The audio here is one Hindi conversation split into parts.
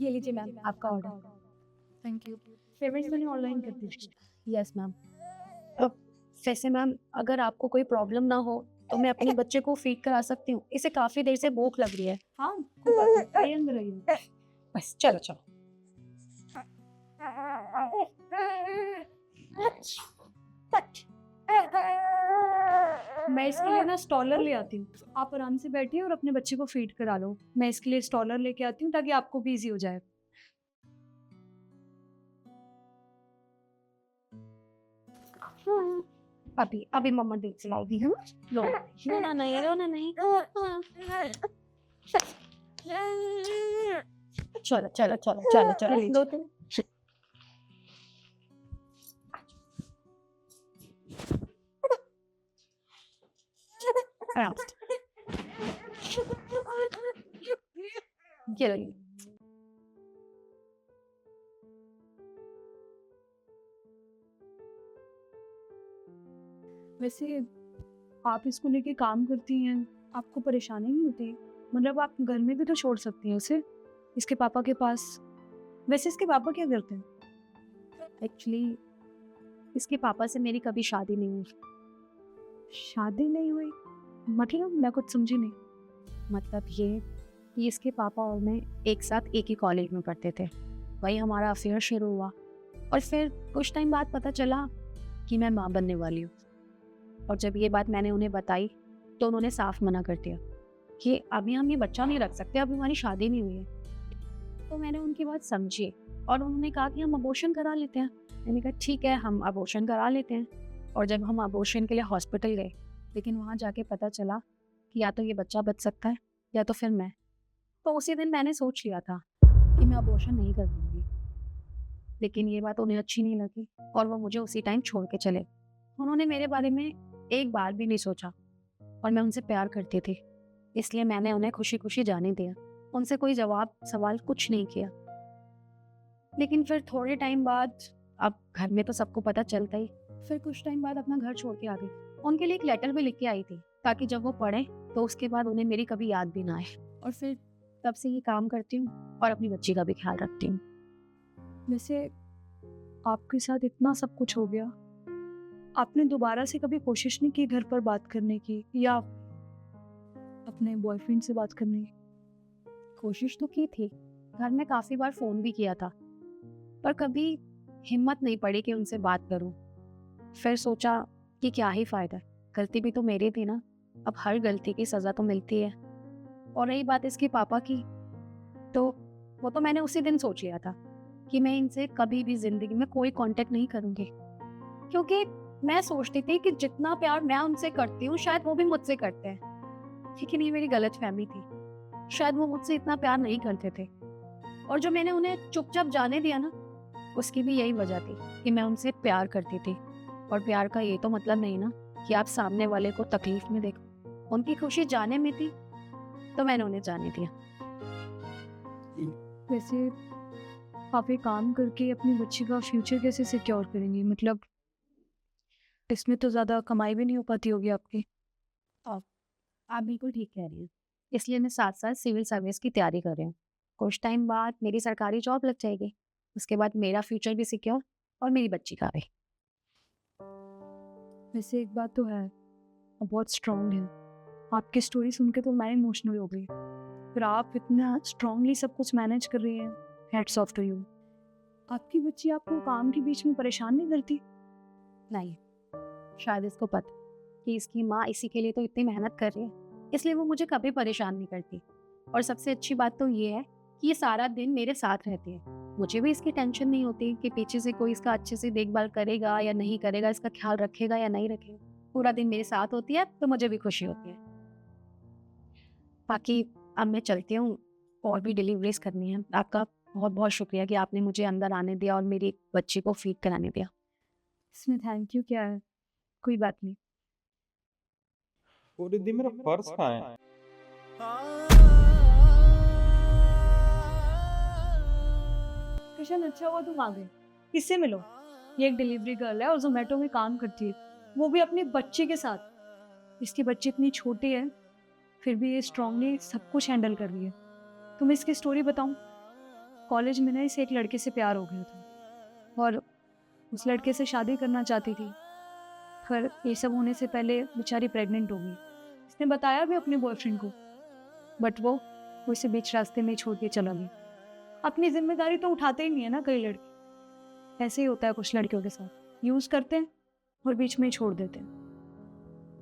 ये लीजिए मैम आपका ऑर्डर। Thank you. पेमेंट्स मैंने ऑनलाइन कर दी। Yes ma'am. वैसे मैम अगर आपको कोई प्रॉब्लम ना हो तो मैं अपने बच्चे को फीड करा सकती हूँ, इसे काफ़ी देर से भूख लग रही है। हाँ कोई बात नहीं, आइए अंदर आइए। बस चलो चलो। मैं इसके लिए ना स्टॉलर ले आती हूँ, आप आराम से बैठिए और अपने बच्चे को फीड करा लो। मैं इसके लिए स्टॉलर लेके आती हूँ ताकि आपको भी इजी हो जाए। अभी अभी मम्मा दूध चलाएगी। हम लो रोना नहीं, रोना नहीं। चलो चलो चलो चलो चलो दो तीन। आराम से। ये लो ये। वैसे आप इसको लेके काम करती हैं, आपको परेशानी नहीं होती? मतलब आप घर में भी तो छोड़ सकती हैं उसे इसके पापा के पास। वैसे इसके पापा क्या करते हैं? एक्चुअली इसके पापा से मेरी कभी शादी नहीं हुई। शादी नहीं हुई मतलब मैं कुछ समझी नहीं। मतलब ये कि इसके पापा और मैं एक साथ एक ही कॉलेज में पढ़ते थे, वही हमारा अफेयर शुरू हुआ और फिर कुछ टाइम बाद पता चला कि मैं माँ बनने वाली हूँ। और जब ये बात मैंने उन्हें बताई तो उन्होंने साफ मना कर दिया कि अभी हम ये बच्चा नहीं रख सकते, अभी हमारी शादी नहीं हुई है। तो मैंने उनकी बात समझी और उन्होंने कहा कि हम अबॉर्शन करा लेते हैं। मैंने कहा ठीक है हम अबॉर्शन करा लेते हैं। और जब हम अबॉर्शन के लिए हॉस्पिटल गए, लेकिन वहाँ जाके पता चला कि या तो ये बच्चा बच सकता है या तो फिर मैं। तो उसी दिन मैंने सोच लिया था कि मैं अबॉर्शन नहीं कर दूँगी। लेकिन ये बात उन्हें अच्छी नहीं लगी और वो मुझे उसी टाइम छोड़ के चले। उन्होंने मेरे बारे में एक बार भी नहीं सोचा और मैं उनसे प्यार करती थी, इसलिए मैंने उन्हें खुशी खुशी जाने दिया। उनसे कोई जवाब सवाल कुछ नहीं किया। लेकिन फिर थोड़े टाइम बाद, अब घर में तो सबको पता चलता ही, फिर कुछ टाइम बाद अपना घर छोड़ के आ गई। उनके लिए एक लेटर भी लिख के आई थी ताकि जब वो पढ़े तो उसके बाद उन्हें मेरी कभी याद भी ना आए। और फिर तब से ये काम करती हूँ और अपनी बच्ची का भी ख्याल रखती हूँ। वैसे आपके साथ इतना सब कुछ हो गया, आपने दोबारा से कभी कोशिश नहीं की घर पर बात करने की या अपने बॉयफ्रेंड से बात करने की? कोशिश तो की थी, घर में काफ़ी बार फ़ोन भी किया था, पर कभी हिम्मत नहीं पड़ी कि उनसे बात करूं। फिर सोचा कि क्या ही फ़ायदा, गलती भी तो मेरी थी ना, अब हर गलती की सज़ा तो मिलती है। और रही बात इसके पापा की, तो वो तो मैंने उसी दिन सोच लिया था कि मैं इनसे कभी भी ज़िंदगी में कोई कांटेक्ट नहीं करूँगी, क्योंकि मैं सोचती थी कि जितना प्यार मैं उनसे करती हूँ शायद वो भी मुझसे करते हैं। लेकिन ये मेरी गलतफहमी थी, शायद वो मुझसे इतना प्यार नहीं करते थे। और जो मैंने उन्हें चुपचाप जाने दिया ना, उसकी भी यही वजह थी कि मैं उनसे प्यार करती थी। और प्यार का ये तो मतलब नहीं ना कि आप सामने वाले को तकलीफ में देखो। उनकी खुशी जाने में थी तो मैंने उन्हें जाने दिया। वैसे आप एक काम करके अपनी बच्ची का फ्यूचर कैसे सिक्योर करेंगी? मतलब इसमें तो ज़्यादा कमाई भी नहीं हो पाती होगी आपकी। आप बिल्कुल ठीक कह रही हैं, इसलिए मैं साथ साथ सिविल सर्विस की तैयारी कर रही हूँ। कुछ टाइम बाद मेरी सरकारी जॉब लग जाएगी, उसके बाद मेरा फ्यूचर भी सिक्योर और मेरी बच्ची का भी। वैसे एक बात तो है, आप बहुत स्ट्रांग हैं। आपकी स्टोरी सुन के तो मैं इमोशनल हो गई। फिर आप इतना स्ट्रांगली सब कुछ मैनेज कर रही हैं, हैट्स ऑफ टू यू। आपकी बच्ची आपको काम के बीच में परेशान नहीं करती? नहीं, शायद इसको पता कि इसकी माँ इसी के लिए तो इतनी मेहनत कर रही है, इसलिए वो मुझे कभी परेशान नहीं करती। और सबसे अच्छी बात तो ये है कि ये सारा दिन मेरे साथ रहती है। मुझे भी इसकी टेंशन नहीं होती कि पीछे से कोई इसका अच्छे से देखभाल करेगा या नहीं करेगा, इसका ख्याल रखेगा या नहीं रखेगा। पूरा दिन मेरे साथ होती है तो मुझे भी खुशी होती है। बाकी अब मैं चलती हूँ, और भी डिलीवरीज करनी है। आपका बहुत बहुत शुक्रिया कि आपने मुझे अंदर आने दिया और मेरी बच्ची को फीड कराने दिया। इसमें थैंक यू क्या है, कोई बात नहीं। और दीदी मेरा पर्स कहाँ है? किशन अच्छा हुआ तुम आ गए। किससे मिलो? ये एक डिलीवरी गर्ल है और जोमेटो में काम करती है, वो भी अपने बच्चे के साथ। इसकी बच्ची इतनी छोटी है फिर भी ये स्ट्रांगली सब कुछ हैंडल कर रही है। तुम्हें इसकी स्टोरी बताऊं? कॉलेज में ना इसे एक लड़के से प्यार हो गया था और उस लड़के से शादी करना चाहती थी। पर ये सब होने से पहले बेचारी प्रेग्नेंट हो गई। इसने बताया भी अपने बॉयफ्रेंड को, बट वो इसे बीच रास्ते में ही छोड़ के चला गया। अपनी जिम्मेदारी तो उठाते ही नहीं है ना कई लड़के। ऐसे ही होता है कुछ लड़कियों के साथ, यूज़ करते हैं और बीच में ही छोड़ देते हैं।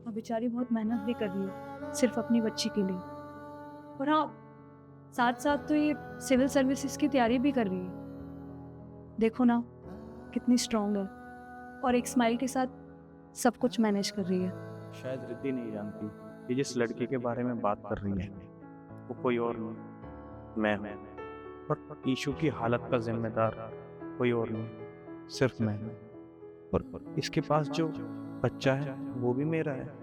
और बेचारी बहुत मेहनत भी कर रही है सिर्फ अपनी बच्ची के लिए। और हाँ, साथ साथ तो ये सिविल सर्विसेज की तैयारी भी कर रही है। देखो ना कितनी स्ट्रांग है और एक स्माइल के साथ सब कुछ मैनेज कर रही है। शायद रिद्धि नहीं जानती कि जिस लड़के के बारे में बात कर रही है वो कोई और नहीं, मैं हूँ। और ईशु की हालत का जिम्मेदार कोई और नहीं, सिर्फ मैं हूँ। और इसके पास जो बच्चा है वो भी मेरा है।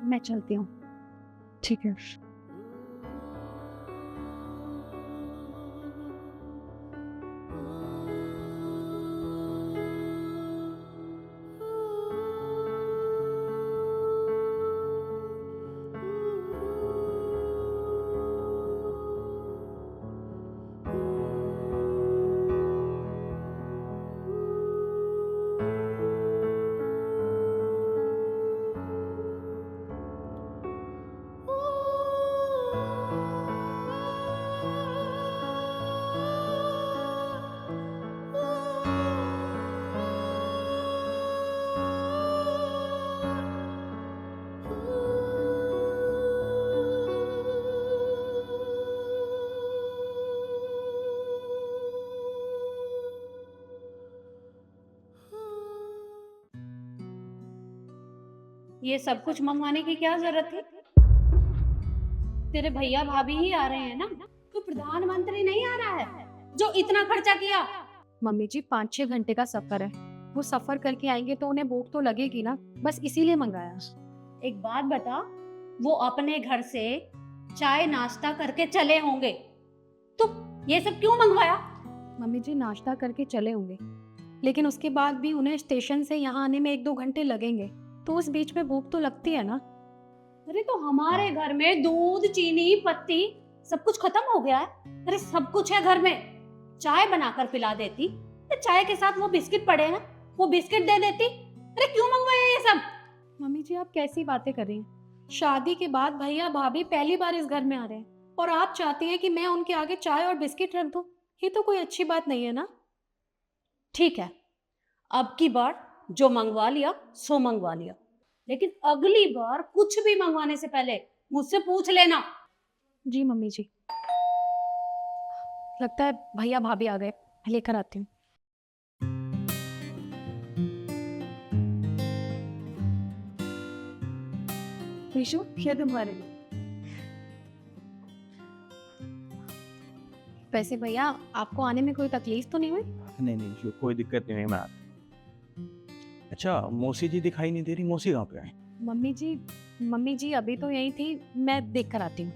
मैं चलती हूँ। ठीक है। ये सब कुछ मंगवाने की क्या जरूरत थी? तेरे भैया भाभी ही आ रहे हैं ना, तो प्रधानमंत्री नहीं आ रहा है जो इतना खर्चा किया। मम्मी जी 5-6 घंटे का सफर है, वो सफर करके आएंगे तो उन्हें भूख तो लगेगी ना, बस इसीलिए मंगाया। एक बात बता, वो अपने घर से चाय नाश्ता करके चले होंगे, तो ये सब क्यों मंगवाया? मम्मी जी नाश्ता करके चले होंगे, लेकिन उसके बाद भी उन्हें स्टेशन से यहाँ आने में 1-2 घंटे लगेंगे, तो उस बीच में भूख तो लगती है ना। अरे तो हमारे घर में दूध, चीनी, पत्ती सब कुछ खत्म हो गया है। अरे सब कुछ है घर में, चाय बनाकर पिला देती, तो चाय के साथ वो बिस्किट पड़े हैं, वो बिस्किट दे देती। अरे क्यों मंगवाया ये सब? मम्मी जी आप कैसी बातें कर रही हैं? शादी के बाद भैया भाभी पहली बार इस घर में आ रहे हैं और आप चाहती हैं कि मैं उनके आगे चाय और बिस्किट रख दूं? ये तो कोई अच्छी बात नहीं है ना। ठीक है, अब की बार जो मंगवा लिया सो मंगवा लिया, लेकिन अगली बार कुछ भी मंगवाने से पहले मुझसे पूछ लेना। जी मम्मी जी। लगता है भैया भाभी आ गए, लेकर आती हूँ। ईशु, ये तुम्हारे लिए। वैसे भैया आपको आने में कोई तकलीफ तो नहीं हुई? नहीं ईशु, कोई दिक्कत नहीं है, मैं आता। अच्छा, मौसी जी दिखाई नहीं दे रही, मौसी कहाँ पे है? मम्मी जी अभी तो यही थी, मैं देख कर आती हूँ।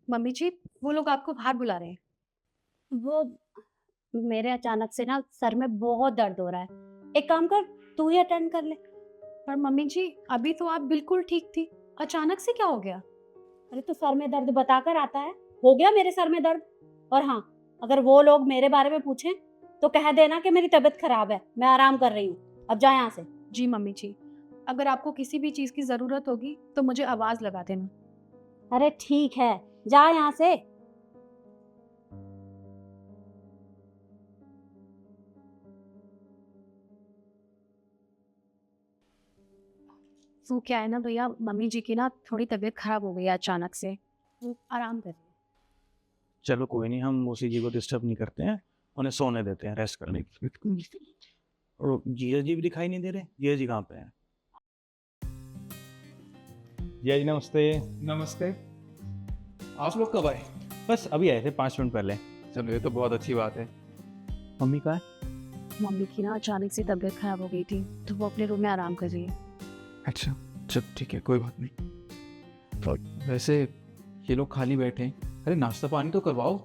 मम्मी जी वो लोग आपको बाहर बुला रहे हैं। वो मेरे अचानक से ना सर में बहुत दर्द हो रहा है, एक काम कर तू ही अटेंड कर ले। पर मम्मी जी अभी तो आप बिल्कुल ठीक थी, अचानक से क्या हो गया? अरे तो सर में दर्द बताकर आता है, हो गया मेरे सर में दर्द। और हाँ, अगर वो लोग मेरे बारे में पूछें तो कह देना कि मेरी तबीयत खराब है, मैं आराम कर रही हूँ, अब जा यहाँ से। जी मम्मी जी, अगर आपको किसी भी चीज़ की ज़रूरत होगी तो मुझे आवाज़ लगा देना। अरे ठीक है, जा यहाँ से। वो क्या है ना भैया, मम्मी जी की ना थोड़ी तबीयत खराब हो गई है अचानक से, वो आराम कर रही है। चलो कोई नहीं, हम मौसी जी को डिस्टर्ब नहीं करते हैं, उन्हें सोने देते हैं, रेस्ट करने की। और जिया जी भी दिखाई नहीं दे रहे, जिया जी कहाँ पे हैं? जिया जी नमस्ते। नमस्ते। आप लोग कब आए? बस अभी आए थे 5 मिनट पहले। चलो ये तो बहुत अच्छी बात है। मम्मी कहाँ है? मम्मी की ना अचानक से तबीयत खराब हो गई थी, तो वो अपने रूम में आराम कर रही है। अच्छा चल ठीक है, कोई बात नहीं। वैसे ये लोग खाली बैठे हैं, अरे नाश्ता पानी तो करवाओ।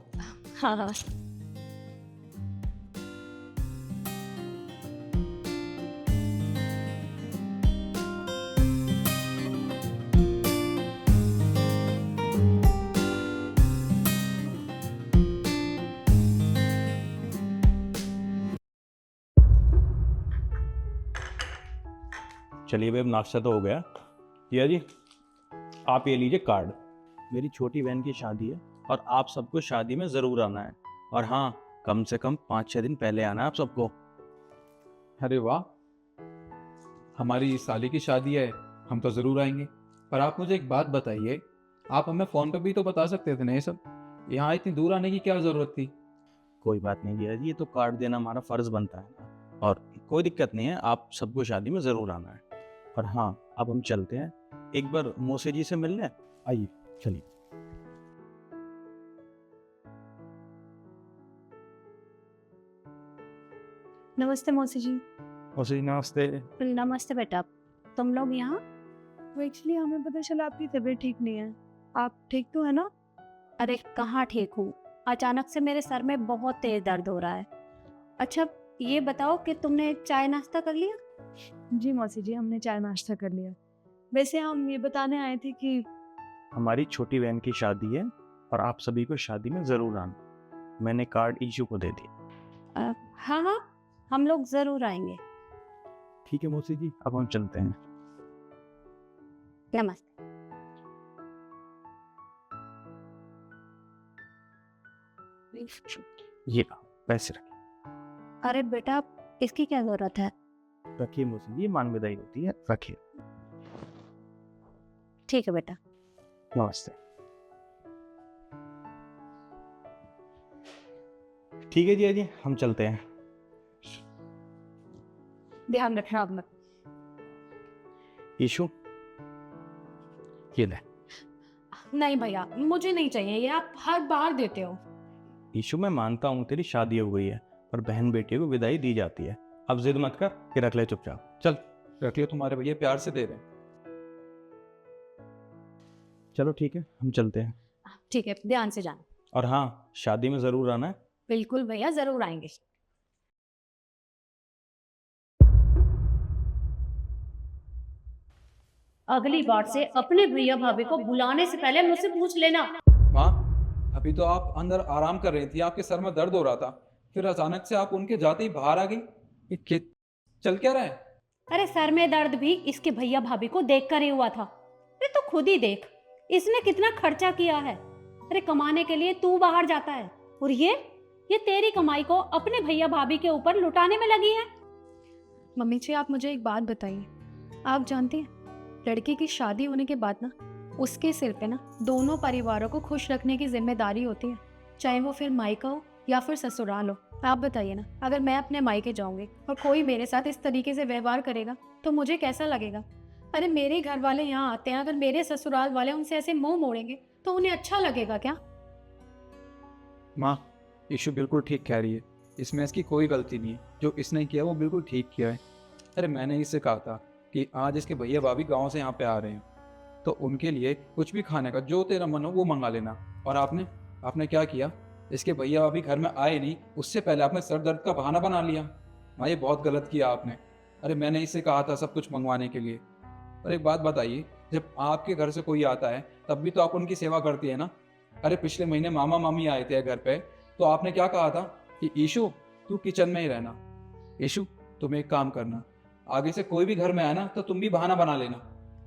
हाँ हाँ। चलिए भाई, अब नाश्ता तो हो गया। भैया जी, आप ये लीजिए कार्ड। मेरी छोटी बहन की शादी है और आप सबको शादी में ज़रूर आना है। और हाँ, कम से कम 5-6 दिन पहले आना है आप सबको। अरे वाह, हमारी साली की शादी है, हम तो ज़रूर आएंगे। पर आप मुझे एक बात बताइए, आप हमें फ़ोन पे भी तो बता सकते थे ना ये सब। यहाँ इतनी दूर आने की क्या ज़रूरत थी? कोई बात नहीं भैया जी, ये तो कार्ड देना हमारा फ़र्ज़ बनता है ना। और कोई दिक्कत नहीं है, आप सबको शादी में ज़रूर आना है। और हाँ, अब हम चलते हैं, एक बार मौसी जी से मिल लें। आइए, चलिए। नमस्ते मौसी जी। मौसी जी नमस्ते। नमस्ते बेटा, तुम लोग यहाँ? वो एक्चुअली हमें पता चला आपकी तबीयत ठीक नहीं है। आप ठीक तो है ना? अरे कहाँ ठीक हूँ, अचानक से मेरे सर में बहुत तेज दर्द हो रहा है। अच्छा ये बताओ कि तुमने चाय नाश्ता कर लिया? जी मौसी जी, हमने चाय नाश्ता कर लिया। वैसे हम ये बताने आए थे कि हमारी छोटी बहन की शादी है और आप सभी को शादी में ज़रूर आना। मैंने कार्ड ईशू को दे दिया। हाँ हाँ, हम लोग ज़रूर आएंगे। ठीक है मौसी जी, अब हम चलते हैं। नमस्ते। ये पैसे रखिए। अरे बेटा, इसकी क्या ज़रूरत है? रखिए मौसी जी, मान विदाई होती है, रखिए। ठीक है बेटा। नमस्ते। ठीक है जी, जी हम चलते हैं। ध्यान रखना अपना। ईशु, ये ले। नहीं भैया, मुझे नहीं चाहिए, ये आप हर बार देते हो। ईशु, मैं मानता हूँ तेरी शादी हो गई है, पर बहन बेटी को विदाई दी जाती है। अब जिद मत कर, कि रख ले चुपचाप। चल रख लियो, तुम्हारे भैया प्यार से दे रहे हैं। चलो ठीक है, हम चलते हैं। ठीक है, ध्यान से जाना। और हाँ, शादी में ज़रूर आना है। बिल्कुल भैया, ज़रूर आएंगे। अगली बार से अपने भैया भाभी को बुलाने से पहले मुझसे पूछ लेना। माँ, अभी तो आप अंदर आराम कर रही थी, आपके सर में दर्द हो रहा था, फिर अचानक से आप उनके जाते ही बाहर आ गई। ये चल क्या रहा है? अरे सर में दर्द भी इसके भैया भाभी को देख कर ही हुआ था। अरे तो खुद ही देख, इसने कितना खर्चा किया है। अरे कमाने के लिए तू बाहर जाता है और ये तेरी कमाई को अपने भैया भाभी के ऊपर लुटाने में लगी है। मम्मी जी, आप मुझे एक बात बताइए। आप जानते हैं, लड़के की शादी होने के बाद ना, उसके सिर पे ना दोनों परिवारों को खुश रखने की जिम्मेदारी होती है, चाहे वो फिर मायका हो या फिर ससुराल हो। आप बताइए ना, अगर मैं अपने मायके जाऊंगी और कोई मेरे साथ इस तरीके से व्यवहार करेगा तो मुझे कैसा लगेगा? अरे मेरे घर वाले यहाँ आते हैं, अगर मेरे ससुराल वाले उनसे ऐसे मुंह मोड़ेंगे तो उन्हें अच्छा लगेगा क्या? माँ, ईशु बिल्कुल ठीक कह रही है, इसमें इसकी कोई गलती नहीं है। जो इसने किया वो बिल्कुल ठीक किया है। अरे मैंने इससे कहा था कि आज इसके भैया भाभी गांव से यहाँ पे आ रहे हैं, तो उनके लिए कुछ भी खाने का जो तेरा मन हो वो मंगा लेना। और आपने क्या किया? इसके भैया भाभी घर में आए नहीं, उससे पहले आपने सर दर्द का बहाना बना लिया। माँ, ये बहुत गलत किया आपने। अरे मैंने इससे कहा था सब कुछ मंगवाने के लिए। और एक बात बताइए, जब आपके घर से कोई आता है तब भी तो आप उनकी सेवा करती है ना। अरे पिछले महीने मामा मामी आए थे घर पे, तो आपने क्या कहा था कि ईशु तू किचन में ही रहना। ईशु, तुम एक काम करना, आगे से कोई भी घर में आए ना तो तुम भी बहाना बना लेना।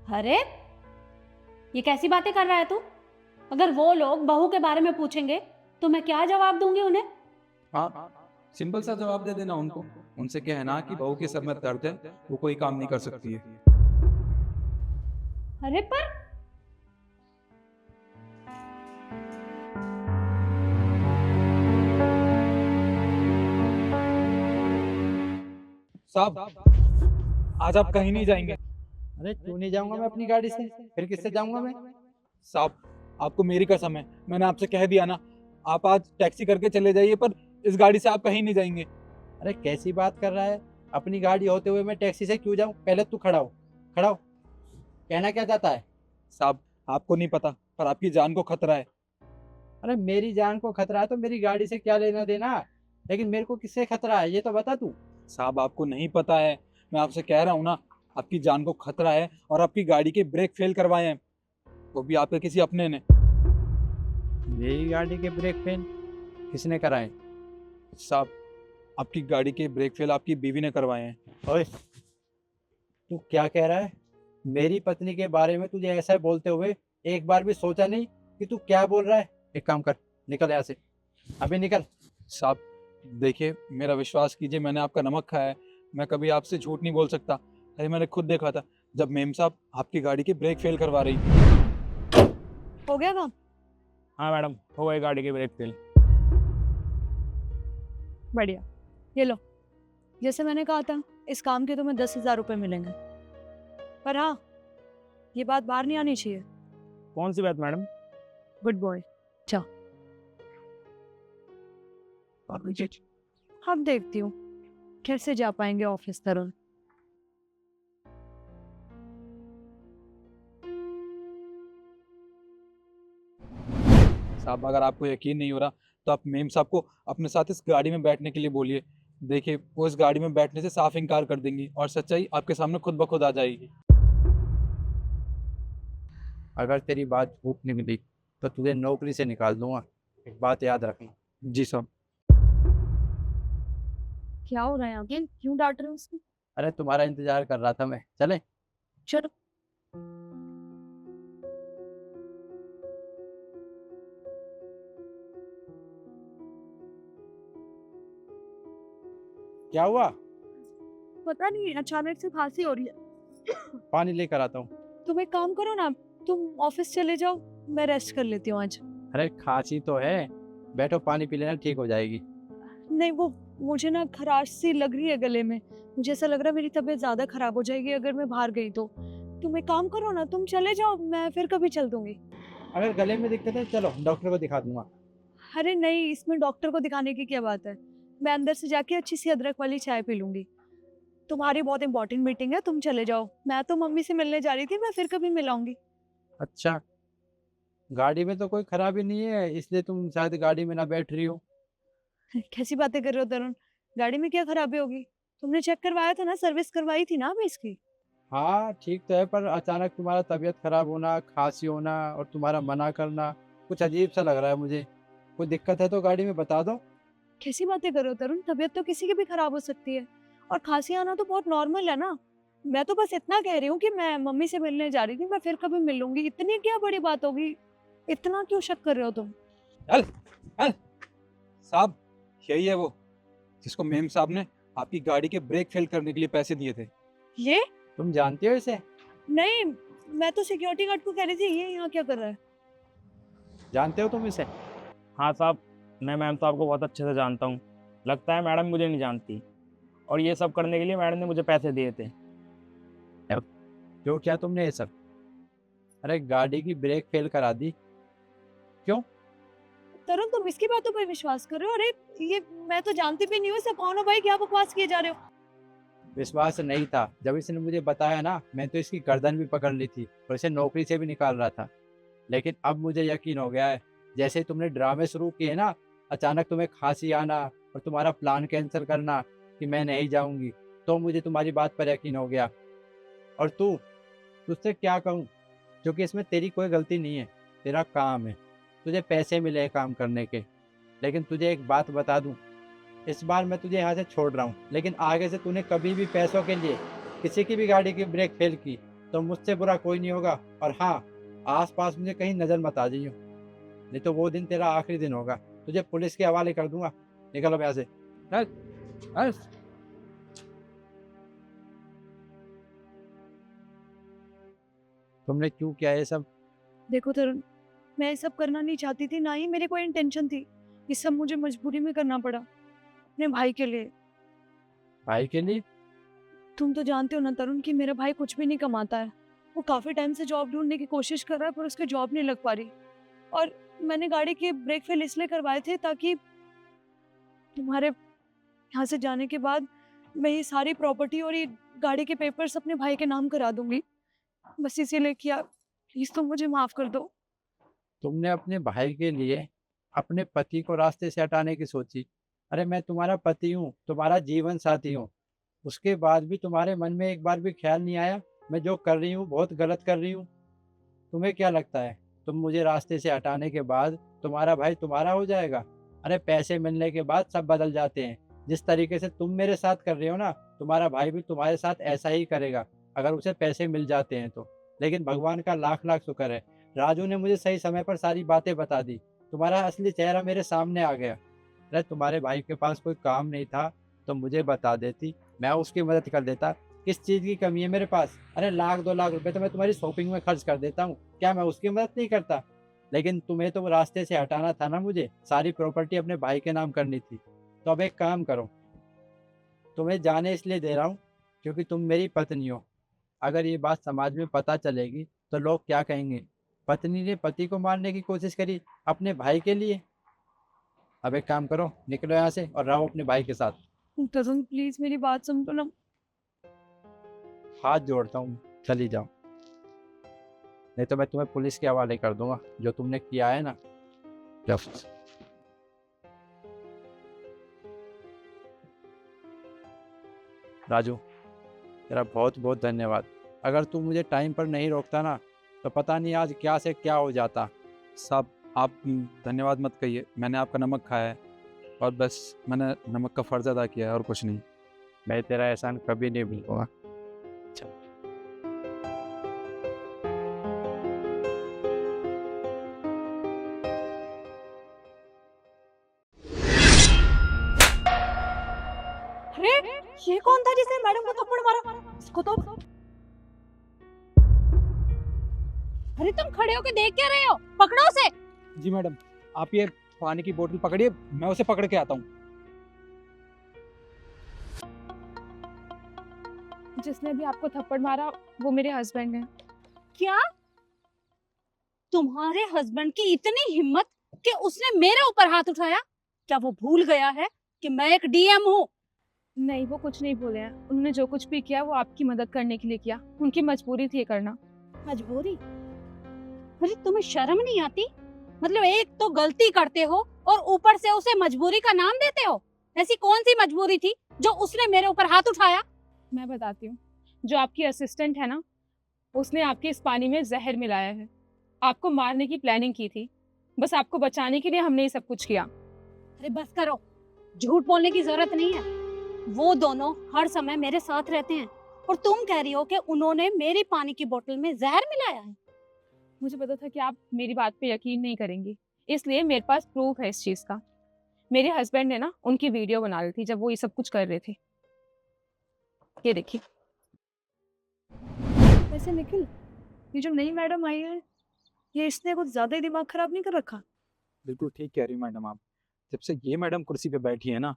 अरे ये कैसी बातें कर रहा है तू? अगर वो लोग बहू के बारे में पूछेंगे तो मैं क्या जवाब दूंगी उन्हें? हाँ, सिंपल सा जवाब दे देना उनको। उनसे कहना कि बहू के सर में दर्द है, वो कोई काम नहीं कर सकती है। अरे पर साहब, आज आप कहीं नहीं जाएंगे। अरे क्यों नहीं जाऊंगा मैं अपनी गाड़ी से? फिर किससे जाऊंगा मैं? साहब, आपको मेरी कसम है, मैंने आपसे कह दिया ना, आप आज टैक्सी करके चले जाइए, पर इस गाड़ी से आप कहीं नहीं जाएंगे। अरे कैसी बात कर रहा है? अपनी गाड़ी होते हुए मैं टैक्सी से क्यों जाऊं? पहले तू खड़ा हो, खड़ा हो। कहना क्या चाहता है? साहब, आपको नहीं पता, पर आपकी जान को खतरा है। अरे मेरी जान को खतरा है तो मेरी गाड़ी से क्या लेना देना, लेकिन मेरे को किससे खतरा है ये तो बता तू। साहब आपको नहीं पता है, मैं आपसे कह रहा हूँ ना, आपकी जान को खतरा है और आपकी गाड़ी के ब्रेक फेल करवाए हैं, वो भी आपके किसी अपने ने। मेरी गाड़ी के ब्रेक फेल किसने कराए? साहब आपकी गाड़ी के ब्रेक फेल आपकी बीवी ने करवाए हैं। ओए तू क्या कह रहा है? मेरी पत्नी के बारे में तुझे ऐसा बोलते हुए एक बार भी सोचा नहीं कि तू क्या बोल रहा है? एक काम कर, निकल यहाँ से, अभी निकल। साहब देखिए, मेरा विश्वास कीजिए, मैंने आपका नमक खाया है, मैं कभी आपसे झूठ नहीं बोल सकता। अरे मैंने खुद देखा था जब मेम साहब आपकी गाड़ी की ब्रेक फेल करवा रही थी। हो गया काम? हाँ मैडम, हो गई गाड़ी की ब्रेक फेल। बढ़िया, ये लो। जैसे मैंने कहा था, इस काम के तुम्हें 10,000 रुपये मिलेंगे। पर हाँ, ये बात बाहर नहीं आनी चाहिए। कौन सी बात मैडम? Good boy. जाओ। अब देखती हूँ कैसे जा पाएंगे ऑफिस तरुण। साहब अगर आपको यकीन नहीं हो रहा तो आप मेम साहब को अपने साथ इस गाड़ी में बैठने के लिए बोलिए, देखिए वो इस गाड़ी में बैठने से साफ इनकार कर देंगी और सच्चाई आपके सामने खुद ब खुद आ जाएगी। अगर तेरी बात झूठ निकली तो तुझे नौकरी से निकाल दूंगा, एक बात याद रखना। जी साहब। क्या हो रहा है आगे? क्यों डांट रहे हो उसको? अरे तुम्हारा इंतजार कर रहा था मैं, चले। चलो। क्या हुआ? पता नहीं, अचानक से खांसी हो रही है। पानी लेकर आता हूँ। तुम एक काम करो ना, तुम ऑफिस चले जाओ, मैं रेस्ट कर लेती हूँ आज। अरे खांसी तो है, बैठो पानी पी लेना, ठीक हो जाएगी। नहीं, वो मुझे ना खराश सी लग रही है गले में। मुझे ऐसा लग रहा है मेरी तबीयत ज्यादा खराब हो जाएगी अगर मैं बाहर गई तो। तुम एक काम करो ना, तुम चले जाओ, मैं फिर कभी चल दूंगी। अगर गले में दिक्कत है चलो डॉक्टर को दिखा दूंगा। अरे नहीं, इसमें डॉक्टर को दिखाने की क्या बात है। मैं अंदर से जाके अच्छी सी अदरक वाली चाय पी लूंगी। तुम्हारी बहुत इंपॉर्टेंट मीटिंग है, तुम चले जाओ। मैं तो मम्मी से मिलने जा रही थी, मैं फिर कभी मिलाऊंगी। अच्छा, गाड़ी में तो कोई खराबी नहीं है इसलिए तुम शायद गाड़ी में ना बैठ रही हो। कैसी बातें कर रहे हो तरुण? गाड़ी में क्या खराबी होगी? तुमने चेक करवाया था ना, सर्विस करवाई थी ना अभी इसकी। हाँ ठीक तो है, पर अचानक तुम्हारा तबीयत खराब होना, खांसी होना और तुम्हारा मना करना कुछ अजीब सा लग रहा है मुझे। कोई दिक्कत है तो गाड़ी में बता दो। कैसी बातें कर रहे हो तरुण? तबीयत तो किसी की भी खराब हो सकती है, और खांसी आना तो बहुत नॉर्मल है ना। मैं तो बस इतना कह रही हूँ कि मैं मम्मी से मिलने जा रही थी, मैं फिर कभी मिल लूंगी। इतनी क्या बड़ी बात होगी? इतना क्यों शक कर रहे हो तुम? चल चल। साहब यही है वो जिसको मेम साहब ने आपकी गाड़ी के ब्रेक फेल करने के लिए पैसे दिए थे। ये? तुम जानती हो इसे? नहीं, मैं तो सिक्योरिटी गार्ड को कह रही थी, ये यहाँ क्या कर रहा है? जानते हो तुम इसे? हाँ साहब, मैं मैम साहब को बहुत अच्छे से जानता हूँ। लगता है मैडम मुझे नहीं जानती, और ये सब करने के लिए मैडम ने मुझे पैसे दिए थे। क्यों किया तुमने ये सब? अरे गाड़ी की ब्रेक फेल करा दी। तरुण, तुम इसकी बातों पर विश्वास कर रहे हो? अरे ये मैं तो जानती भी नहीं हूँ, इसे कौन हो भाई? क्या बकवास किए जा रहे हो? विश्वास नहीं था, जब इसने मुझे बताया ना, मैं तो इसकी गर्दन भी पकड़ ली थी और इसे नौकरी से भी निकाल रहा था। लेकिन अब मुझे यकीन हो गया है, जैसे ही तुमने ड्रामे शुरू किए ना, अचानक तुम्हें खांसी आना और तुम्हारा प्लान कैंसिल करना कि मैं नहीं जाऊंगी, तो मुझे तुम्हारी बात पर यकीन हो गया। और तुझसे क्या कहूँ, क्योंकि इसमें तेरी कोई गलती नहीं है, तेरा काम है, तुझे पैसे मिले काम करने के। लेकिन तुझे एक बात बता दूं, इस बार मैं तुझे यहाँ से छोड़ रहा हूँ, लेकिन आगे से तूने कभी भी पैसों के लिए किसी की भी गाड़ी की ब्रेक फेल की तो मुझसे बुरा कोई नहीं होगा। और हाँ, आसपास मुझे कहीं नज़र मत आ जाइयो, नहीं तो वो दिन तेरा आखिरी दिन होगा, तुझे पुलिस के हवाले कर दूंगा। निकलो अब यहाँ से, चल चल। तुमने क्यों किया ये सब? देखो तरुण, मैं ये सब करना नहीं चाहती थी, ना ही मेरी कोई इंटेंशन थी। ये सब मुझे मजबूरी में करना पड़ा, अपने भाई के लिए। भाई के लिए? तुम तो जानते हो ना तरुण कि मेरा भाई कुछ भी नहीं कमाता है। वो काफी टाइम से जॉब ढूंढने की कोशिश कर रहा है, पर उसकी जॉब नहीं लग पा रही। और मैंने गाड़ी के ब्रेक फेल इसलिए करवाए थे ताकि तुम्हारे यहाँ से जाने के बाद मैं ये सारी प्रॉपर्टी और ये गाड़ी के पेपर्स अपने भाई के नाम करा दूंगी। बस इसीलिए किया। प्लीज तुम मुझे माफ कर दो। तुमने अपने भाई के लिए अपने पति को रास्ते से हटाने की सोची। अरे मैं तुम्हारा पति हूँ, तुम्हारा जीवन साथी हूँ, उसके बाद भी तुम्हारे मन में एक बार भी ख्याल नहीं आया मैं जो कर रही हूँ बहुत गलत कर रही हूँ? तुम्हें क्या लगता है तुम मुझे रास्ते से हटाने के बाद तुम्हारा भाई तुम्हारा हो जाएगा? अरे पैसे मिलने के बाद सब बदल जाते हैं। जिस तरीके से तुम मेरे साथ कर रहे हो ना, तुम्हारा भाई भी तुम्हारे साथ ऐसा ही करेगा अगर उसे पैसे मिल जाते हैं तो। लेकिन भगवान का लाख लाख शुक्र है, राजू ने मुझे सही समय पर सारी बातें बता दी, तुम्हारा असली चेहरा मेरे सामने आ गया। अरे तुम्हारे भाई के पास कोई काम नहीं था तो मुझे बता देती, मैं उसकी मदद कर देता। किस चीज़ की कमी है मेरे पास? अरे लाख 2 लाख रुपए तो मैं तुम्हारी शॉपिंग में खर्च कर देता हूँ, क्या मैं उसकी मदद नहीं करता? लेकिन तुम्हें तो रास्ते से हटाना था ना, मुझे सारी प्रॉपर्टी अपने भाई के नाम करनी थी। तो अब एक काम करो, तुम्हें जाने इसलिए दे रहा हूँ क्योंकि तुम मेरी पत्नी हो। अगर ये बात समाज में पता चलेगी तो लोग क्या कहेंगे? पत्नी ने पति को मारने की कोशिश करी अपने भाई के लिए। अब एक काम करो, निकलो यहाँ से और रहो अपने भाई के साथ। मुर्तज़म प्लीज मेरी बात समझो ना। हाथ जोड़ता हूँ, चली जाओ, नहीं तो मैं तुम्हें पुलिस के हवाले कर दूंगा जो तुमने किया है ना। जब राजू, तेरा बहुत बहुत धन्यवाद। अगर तू मुझे टाइम पर नहीं रोकता ना तो पता नहीं आज क्या से क्या हो जाता। साहब आप धन्यवाद मत कहिए, मैंने आपका नमक खाया है और बस मैंने नमक का फ़र्ज़ अदा किया है और कुछ नहीं। मैं तेरा एहसान कभी नहीं भूलूंगा। अरे ये कौन था जिसने मैडम को थप्पड़ मारा? इसको तो अरे तुम खड़े होके देख क्या रहे हो? पकड़ो उसे। जी मैडम, आप ये पानी की बोतल पकड़िए, मैं उसे पकड़ के आता हूँ। जिसने भी आपको थप्पड़ मारा वो मेरे हस्बैंड हैं। क्या तुम्हारे हस्बैंड की इतनी हिम्मत कि उसने मेरे ऊपर हाथ उठाया? क्या वो भूल गया है कि मैं एक डीएम हूँ? नहीं, वो कुछ नहीं बोले हैं। उन्होंने जो कुछ भी किया वो आपकी मदद करने के लिए किया। उनकी मजबूरी थी ये करना। मजबूरी? अरे तुम्हें शर्म नहीं आती? मतलब एक तो गलती करते हो और ऊपर से उसे मजबूरी का नाम देते हो। ऐसी कौन सी मजबूरी थी जो उसने मेरे ऊपर हाथ उठाया? मैं बताती हूँ। जो आपकी असिस्टेंट है ना, उसने आपके इस पानी में जहर मिलाया है। आपको मारने की प्लानिंग की थी। बस आपको बचाने के लिए हमने ये सब कुछ किया। अरे बस करो, झूठ बोलने की जरूरत नहीं है। वो दोनों हर समय मेरे साथ रहते हैं और तुम कह रही हो कि उन्होंने मेरी पानी की बोतल में जहर मिलाया है। मुझे पता था कि आप मेरी बात पे यकीन नहीं करेंगी, इसलिए मेरे पास प्रूफ है इस चीज़ का। मेरे हस्बैंड ने ना उनकी वीडियो बना ली थी जब वो ये सब कुछ कर रहे थे। ये देखिए। वैसे निखिल, ये जो नई मैडम आई है, ये इसने कुछ ज़्यादा ही दिमाग खराब नहीं कर रखा? बिल्कुल ठीक कह रही हैं मैडम आप। जब से ये मैडम कुर्सी पे बैठी है ना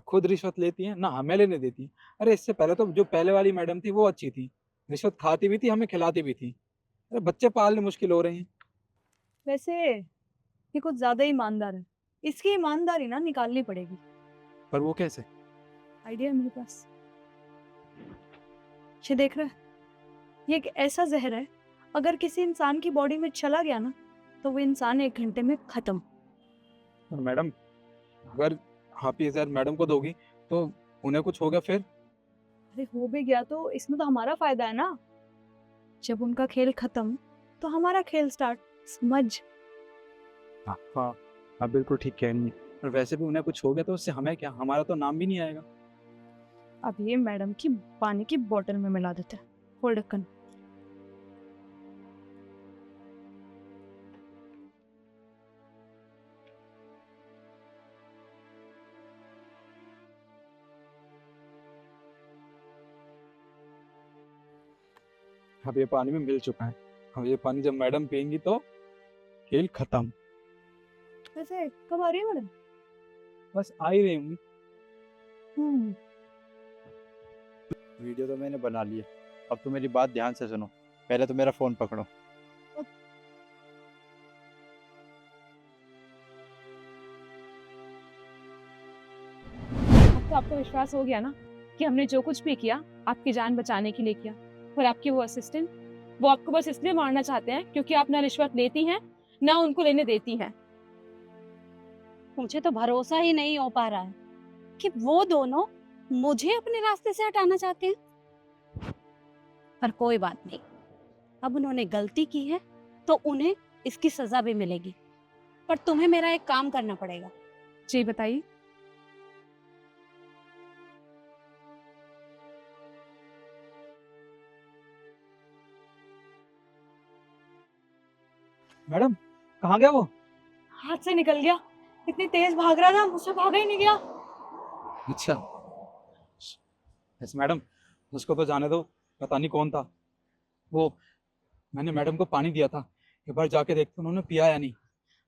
खुद रिश्वत लेती है ना हमें लेने देती है। अरे इससे पहले तो जो पहले वाली मैडम थी वो अच्छी थी, रिश्वत खाती भी थी, हमें खिलाती भी थी। अरे बच्चे पालने मुश्किल हो रहे हैं। वैसे ये कुछ ज़्यादा ईमानदार है। इसकी ईमानदारी ना निकालनी पड़ेगी। पर वो कैसे? आइडिया है मेरे पास। ये देख रहे हैं? ये एक ऐसा जहर है, अगर किसी इंसान की बॉडी में चला गया ना तो वो इंसान 1 घंटे में खत्म। और मैडम अगर आप ये जहर मैडम को दोगी तो उन्हें कुछ हो गया फिर? अरे हो भी गया तो इसमें तो हमारा फायदा है ना। जब उनका खेल खत्म तो हमारा खेल स्टार्ट। समझ? हाँ हाँ, आप बिल्कुल ठीक कह रही हैं। और वैसे भी उन्हें कुछ हो गया तो उससे हमें क्या, हमारा तो नाम भी नहीं आएगा। अब ये मैडम की पानी की बोतल में मिला देते हैं। होल्ड ढक्कन। अब ये पानी में मिल चुका है। अब ये पानी जब मैडम पियेंगी तो खेल खत्म। वैसे कब आ रही है मैडम? बस आ ही रही होंगी। वीडियो तो मैंने बना ली है, अब तो मेरी बात ध्यान से सुनो। पहले तो मेरा फ़ोन पकड़ो। अब तो आपको विश्वास हो गया ना कि हमने जो कुछ भी किया आपकी जान बचाने के लिए किया। और आपकी वो असिस्टेंट, वो आपको बस इसलिए मारना चाहते हैं क्योंकि आप ना रिश्वत लेती हैं ना उनको लेने देती हैं। मुझे तो भरोसा ही नहीं हो पा रहा है कि वो दोनों मुझे अपने रास्ते से हटाना चाहते हैं। पर कोई बात नहीं, अब उन्होंने गलती की है तो उन्हें इसकी सजा भी मिलेगी। पर तुम्हें मेरा एक काम करना पड़ेगा। जी बताइए। मैडम कहाँ गया वो? हाथ से निकल गया, इतनी तेज भाग रहा था, मुझसे भागा ही नहीं गया। अच्छा यस मैडम, उसको तो जाने दो, पता नहीं कौन था वो। मैंने मैडम को पानी दिया था, एक बार जाके देखते उन्होंने पिया या नहीं।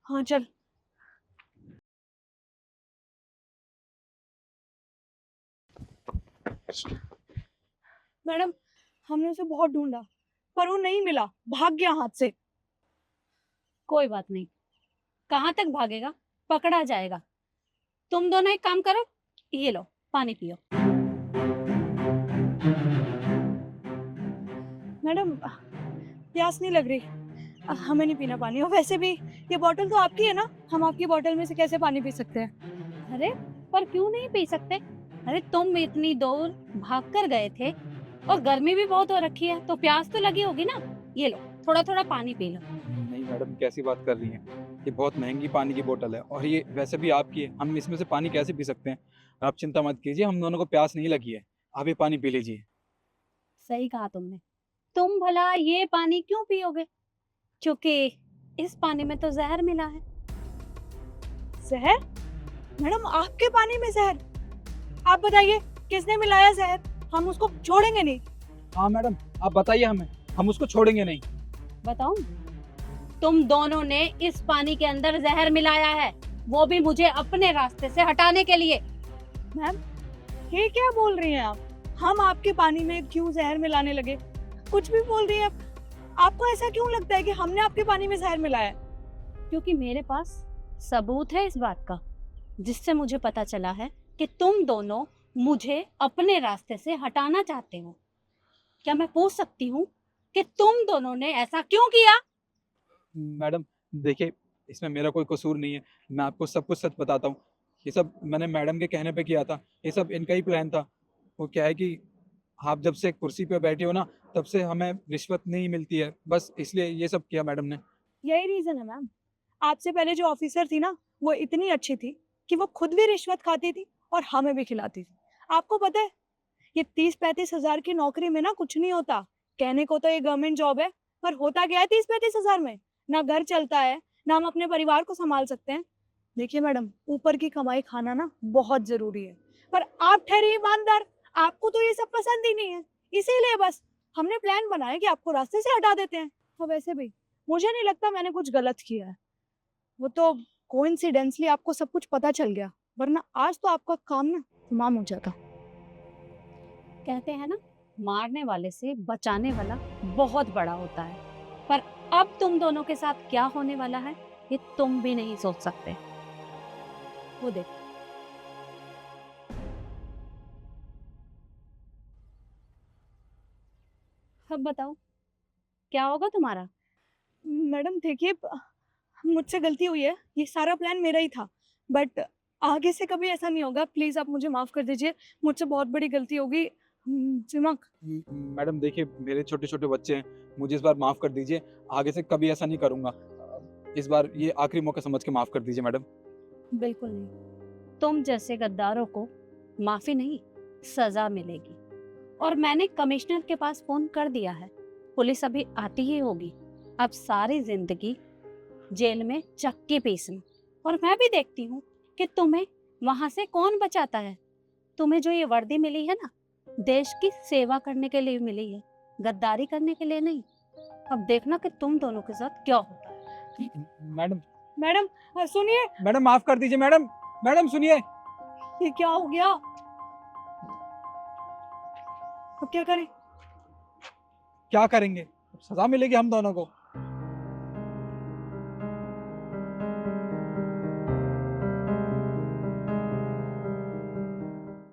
हाँ चल। मैडम, हमने उसे बहुत ढूंढा पर वो नहीं मिला, भाग गया हाथ से। कोई बात नहीं, कहाँ तक भागेगा, पकड़ा जाएगा। तुम दोनों एक काम करो, ये लो पानी पियो। मैडम प्यास नहीं लग रही, हमें नहीं पीना पानी। और वैसे भी ये बोतल तो आपकी है ना, हम आपकी बोतल में से कैसे पानी पी सकते हैं? अरे पर क्यों नहीं पी सकते? अरे तुम इतनी दूर भाग कर गए थे और गर्मी भी बहुत हो रखी है, तो प्यास तो लगी होगी ना। ये लो थोड़ा थोड़ा पानी पी लो। नहीं मैडम, कैसी बात कर रही हैं? ये बहुत महंगी पानी की बोतल है और ये वैसे भी आपकी है, हम इसमें से पानी कैसे पी सकते हैं? आप चिंता मत कीजिए, हम दोनों को प्यास नहीं लगी है, आप ये पानी पी लीजिए। सही कहा तुमने। तुम भला ये पानी क्यों पियोगे? क्योंकि इस पानी में तो जहर मिला है। जहर? मैडम आपके पानी में जहर? आप बताइए किसने मिलाया जहर? हम उसको छोड़ेंगे नहीं। हाँ मैडम, आप बताइए हमें, हम उसको छोड़ेंगे नहीं। बताऊं? तुम दोनों ने इस पानी के अंदर जहर मिलाया है, वो भी मुझे अपने रास्ते से हटाने के लिए। मैम ये क्या बोल रही हैं आप? हम आपके पानी में क्यों जहर मिलाने लगे? कुछ भी बोल रही हैं आप। आपको ऐसा क्यों लगता है कि हमने आपके पानी में जहर मिलाया है? क्योंकि मेरे पास सबूत है इस बात का, जिससे मुझे पता चला है कि तुम दोनों मुझे अपने रास्ते से हटाना चाहते हो। क्या मैं पूछ सकती हूँ कि तुम दोनों ने ऐसा क्यों किया? मैडम देखिए, इसमें मेरा कोई कसूर नहीं है, मैं आपको सब कुछ सच बताता हूँ। ये सब मैंने मैडम के कहने पे किया था, ये सब इनका ही प्लान था। वो क्या है कि आप जब से कुर्सी पे बैठे हो ना, तब से हमें रिश्वत नहीं मिलती है, बस इसलिए ये सब किया मैडम ने। यही रीजन है मैम। आपसे पहले जो ऑफिसर थी ना, वो इतनी अच्छी थी कि वो खुद भी रिश्वत खाती थी और हमें भी खिलाती थी। आपको पता है, ये 30-35 हजार की नौकरी में ना कुछ नहीं होता। कहने को तो ये गवर्नमेंट जॉब है, पर होता क्या है 30-35 हजार में? ना घर चलता है, ना हम अपने परिवार को संभाल सकते हैं। देखिए मैडम, ऊपर की कमाई खाना ना बहुत जरूरी है, पर आप ठहरे ईमानदार, आपको तो ये सब पसंद ही नहीं है। इसीलिए बस हमने प्लान बनाया कि आपको रास्ते से हटा देते हैं। और वैसे भी मुझे नहीं लगता मैंने कुछ गलत किया है। वो तो कोइंसिडेंटली आपको सब कुछ पता चल गया, वरना आज तो आपका काम ना तमाम हो जाता। कहते हैं ना, मारने वाले से बचाने वाला बहुत बड़ा होता है। पर अब तुम दोनों के साथ क्या होने वाला है, ये तुम भी नहीं सोच सकते। वो देखो। अब बताओ क्या होगा तुम्हारा? मैडम देखिए, मुझसे गलती हुई है, ये सारा प्लान मेरा ही था, बट आगे से कभी ऐसा नहीं होगा। प्लीज आप मुझे माफ कर दीजिए, मुझसे बहुत बड़ी गलती होगी। दिमाग। मैडम देखिए, मेरे छोटे छोटे बच्चे हैं, मुझे इस बार माफ़ कर दीजिए, आगे से कभी ऐसा नहीं करूँगा। इस बार ये आखिरी मौका समझ के माफ़ कर दीजिए मैडम। बिल्कुल नहीं। तुम जैसे गद्दारों को माफी नहीं, सजा मिलेगी। और मैंने कमिश्नर के पास फोन कर दिया है, पुलिस अभी आती ही होगी। अब सारी जिंदगी जेल में चक्की पीसना, और मैं भी देखती हूँ कि तुम्हें वहां से कौन बचाता है। तुम्हें जो ये वर्दी मिली है ना, देश की सेवा करने के लिए मिली है, गद्दारी करने के लिए नहीं। अब देखना कि तुम दोनों के साथ क्या होता है। मैडम मैडम सुनिए। मैडम माफ़ कर दीजिए मैडम, मैडम सुनिए। ये क्या हो गया? अब क्या करें? क्या करेंगे? सज़ा मिलेगी हम दोनों को।